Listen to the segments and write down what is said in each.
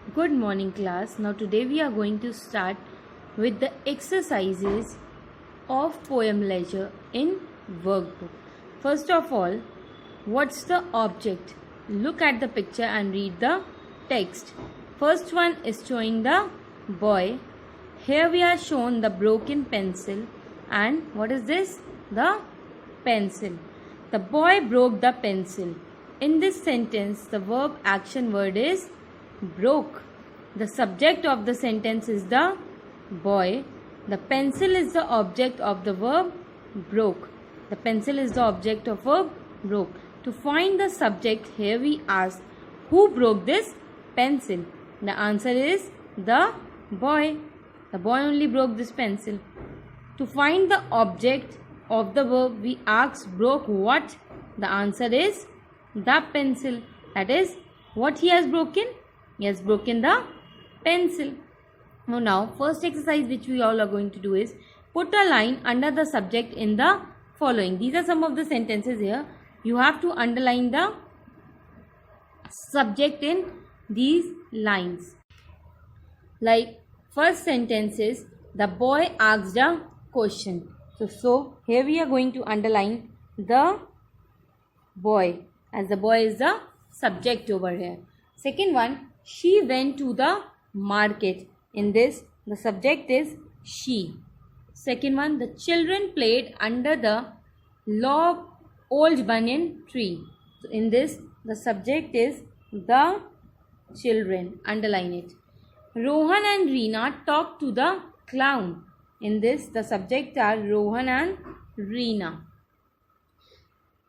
Good morning, class. Now, today we are going to start with the exercises of poem ledger in workbook. First of all, what's the object? Look at the picture and read the text. First one is showing the boy. Here we are shown the broken pencil, and what is this? The pencil. The boy broke the pencil. In this sentence, the verb action word is broke. The subject of the sentence is the boy. The pencil is the object of the verb broke. The pencil is the object of verb broke. To find the subject, here we ask, who broke this pencil? The answer is the boy. The boy only broke this pencil. To find the object of the verb, we ask, broke what? The answer is the pencil. That is, what he has broken? He has broken the pencil. Now, first exercise which we all are going to do is put a line under the subject in the following. These are some of the sentences here. You have to underline the subject in these lines. Like first sentence is, the boy asked a question. So here we are going to underline the boy, as the boy is the subject over here. Second one, she went to the market. In this, the subject is she. Second one, the children played under the log old banyan tree. So in this, the subject is the children. Underline it. Rohan and Reena talked to the clown. In this, the subject are Rohan and Reena.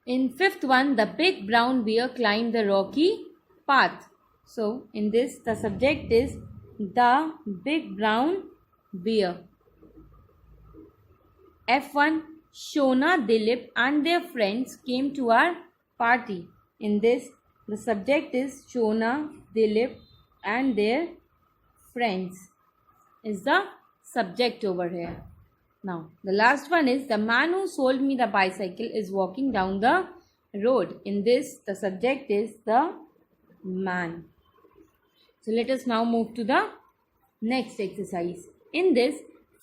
In fifth one, the big brown bear climbed the rocky path. So in this, the subject is the big brown bear. F1, Shona, Dilip and their friends came to our party. In this, the subject is Shona, Dilip and their friends is the subject over here. Now, the last one is, the man who sold me the bicycle is walking down the road. In this, the subject is the man. So, let us now move to the next exercise. In this,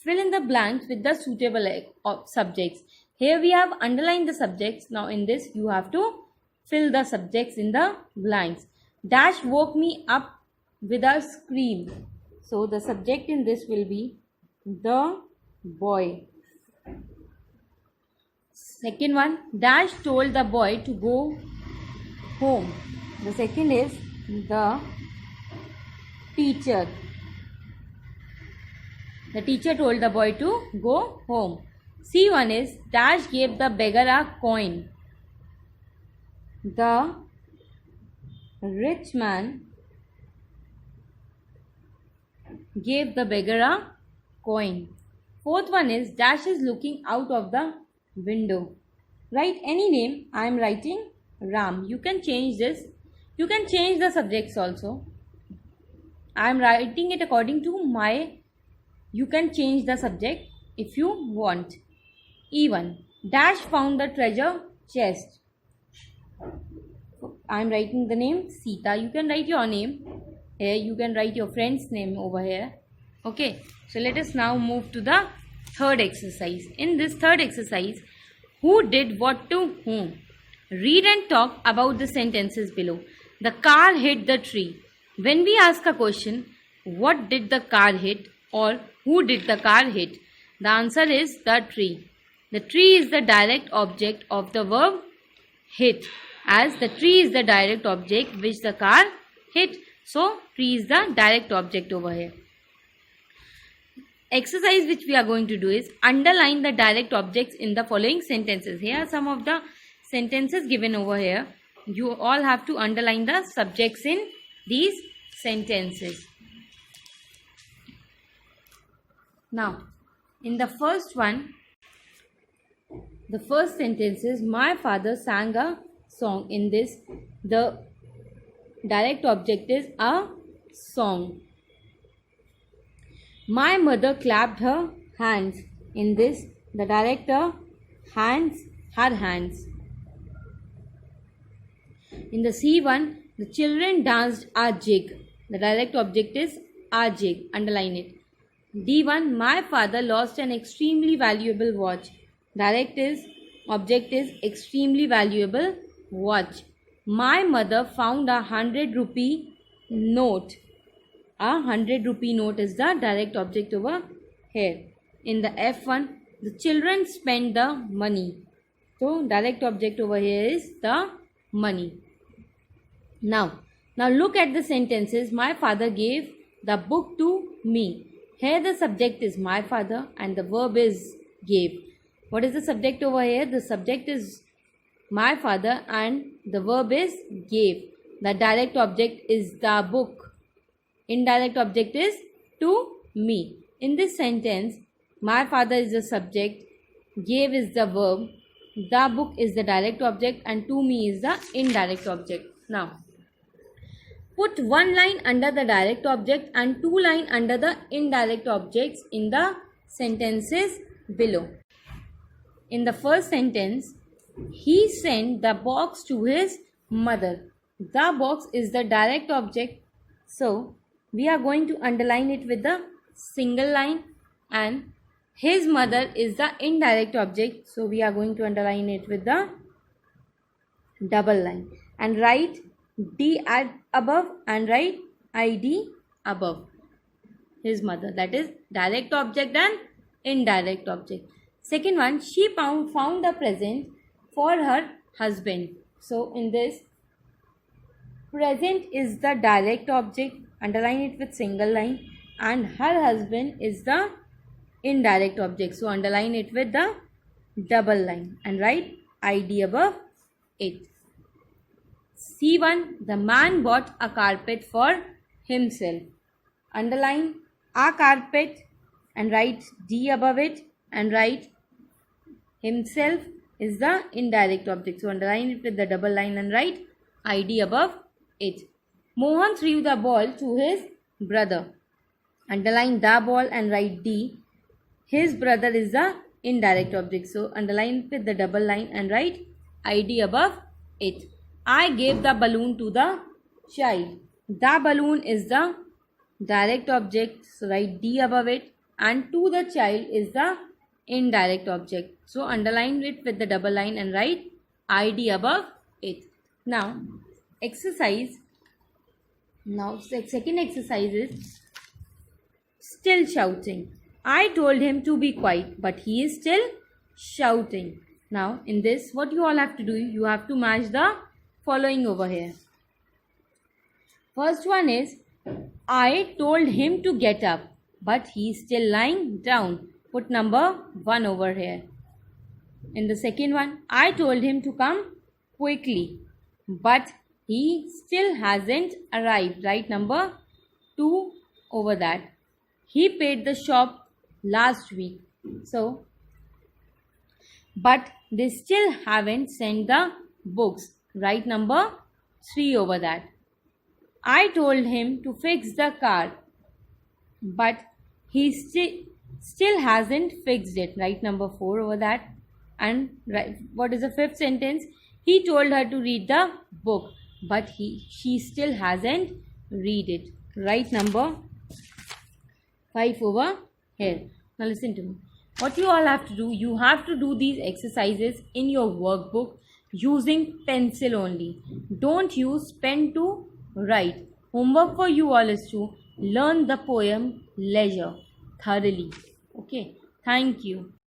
fill in the blanks with the suitable subjects. Here we have underlined the subjects. Now, in this, you have to fill the subjects in the blanks. Dash woke me up with a scream. So, the subject in this will be the boy. Second one, Dash told the boy to go home. The second is the teacher. The teacher told the boy to go home. C1 is, Dash gave the beggar a coin. The rich man gave the beggar a coin. Fourth one is, Dash is looking out of the window. Write any name. I am writing Ram. You can change this. You can change the subjects also. I am writing it according to my. You can change the subject if you want. E1, Dash found the treasure chest. I am writing the name Sita. You can write your name here. You can write your friend's name over here. Okay. So let us now move to the third exercise. In this third exercise, who did what to whom? Read and talk about the sentences below. The car hit the tree. When we ask a question, what did the car hit or who did the car hit? The answer is the tree. The tree is the direct object of the verb hit, as the tree is the direct object which the car hit. So, tree is the direct object over here. Exercise which we are going to do is underline the direct objects in the following sentences. Here are some of the sentences given over here. You all have to underline the subjects in these sentences. Now, in the first one, the first sentence is, my father sang a song. In this, the direct object is a song. My mother clapped her hands. In this, the director hands, her hands. In the C1, the children danced a jig. The direct object is Ajik. Underline it. D1. My father lost an extremely valuable watch. Direct object is extremely valuable watch. My mother found a 100 rupee note. A 100 rupee note is the direct object over here. In the F1, the children spend the money. So direct object over here is the money. Now look at the sentences. My father gave the book to me. Here the subject is my father and the verb is gave. What is the subject over here? The subject is my father and the verb is gave. The direct object is the book. Indirect object is to me. In this sentence, my father is the subject, gave is the verb, the book is the direct object and to me is the indirect object. Now, put one line under the direct object and two lines under the indirect objects in the sentences below. In the first sentence, he sent the box to his mother. The box is the direct object. So, we are going to underline it with the single line, and his mother is the indirect object. So, we are going to underline it with the double line and write D at above and write ID above. His mother, that is direct object and indirect object. Second one, she found a present for her husband. So in this, present is the direct object, underline it with single line, and her husband is the indirect object. So underline it with the double line and write ID above it. C1, the man bought a carpet for himself. Underline a carpet and write D above it and write himself is the indirect object. So underline it with the double line and write ID above it. Mohan threw the ball to his brother. Underline the ball and write D. His brother is the indirect object. So underline it with the double line and write ID above it. I gave the balloon to the child. The balloon is the direct object. So write D above it. And to the child is the indirect object. So underline it with the double line and write ID above it. Now exercise. Now second exercise is still shouting. I told him to be quiet, but he is still shouting. Now in this, what you all have to do, you have to match the following over here. First one is, I told him to get up, but he is still lying down. Put number 1 over here. In the second one, I told him to come quickly, but he still hasn't arrived. Write number 2 over that. He paid the shop last week. So, but they still haven't sent the books. Write number 3 over that. I told him to fix the car, but he still hasn't fixed it. Write number 4 over that. And what is the fifth sentence? He told her to read the book, but she still hasn't read it. Write number 5 over here. Now listen to me. What you all have to do, you have to do these exercises in your workbook using pencil only. Don't use pen to write. Homework for you all is to learn the poem Leisure thoroughly. Okay. Thank you.